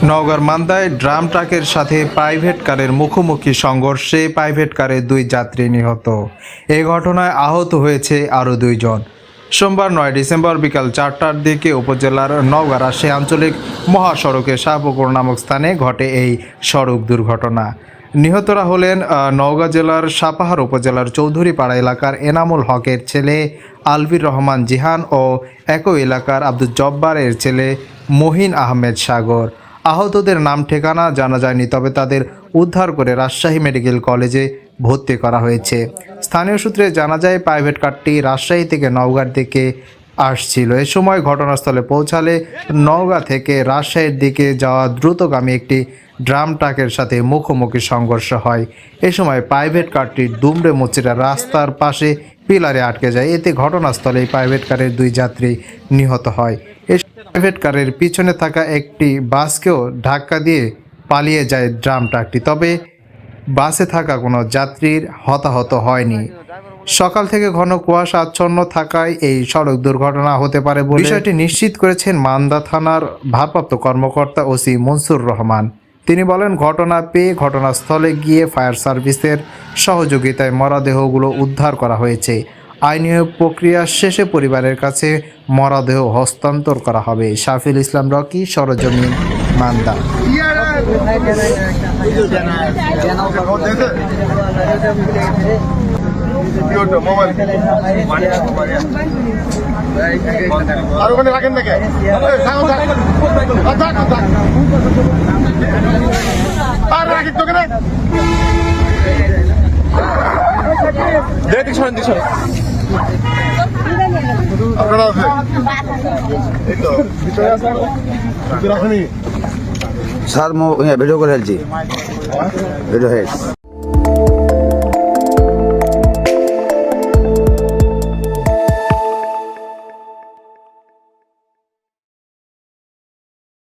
নওগাঁর মান্দায় ড্রাম ট্রাকের সাথে প্রাইভেট কারের মুখোমুখি সংঘর্ষে প্রাইভেট কারের 2 যাত্রী নিহত। এই ঘটনায় আহত হয়েছে আরও 2 জন। সোমবার 9 ডিসেম্বর বিকাল 4টার দিকে উপজেলার নওগাঁ রাজশাহী আঞ্চলিক মহাসড়কে শাহপুকুর নামক স্থানে ঘটে এই সড়ক দুর্ঘটনা। নিহতরা হলেন নওগাঁ জেলার সাপাহার উপজেলার চৌধুরীপাড়া এলাকার এনামুল হকের ছেলে আলভির রহমান জিহান ও একই এলাকার আব্দুল জব্বারের ছেলে মহিন আহমেদ সাগর। আহতদের নাম ঠিকানা জানা যায়নি, তবে তাদের উদ্ধার করে রাজশাহী মেডিকেল কলেজে ভর্তি করা হয়েছে। স্থানীয় সূত্রে জানা যায় প্রাইভেট কারটি রাজশাহী থেকে নওগাঁর দিকে আসছিল। এ সময় ঘটনাস্থলে পৌঁছালে নওগাঁ থেকে রাজশাহীর দিকে যাওয়া দ্রুতগামী একটি ড্রাম ট্রাকের সাথে মুখোমুখি সংঘর্ষ হয়। এ সময় প্রাইভেট কারটি দুমড়ে মুচড়ে রাস্তার পাশে পিলারে আটকে যায়। এতে ঘটনাস্থলেই প্রাইভেট কারের 2 যাত্রী নিহত হয়। প্রাইভেট কারের পিছনে থাকা একটি বাসকেও ধাক্কা দিয়ে পালিয়ে যায় ড্রাম ট্রাকটি, তবে বাসে থাকা কোনো যাত্রীর হতাহত হয়নি। সকাল থেকে ঘন কুয়াশা আচ্ছন্ন থাকায় এই সড়ক দুর্ঘটনা হতে পারে বলে বিষয়টি নিশ্চিত করেছেন মান্দা থানার ভারপ্রাপ্ত কর্মকর্তা ওসি মনসুর রহমান। তিনি বলেন, ঘটনা পেয়ে ঘটনাস্থলে গিয়ে ফায়ার সার্ভিসের সহযোগিতায় মরদেহগুলো উদ্ধার করা হয়েছে। আইনীয় প্রক্রিয়া শেষে পরিবারের কাছে মরদেহ হস্তান্তর করা হবে। শাফিল ইসলাম রকি, সরজমিন, মান্দা। স্যার ভিডিও করে ফেলছি ভিডিও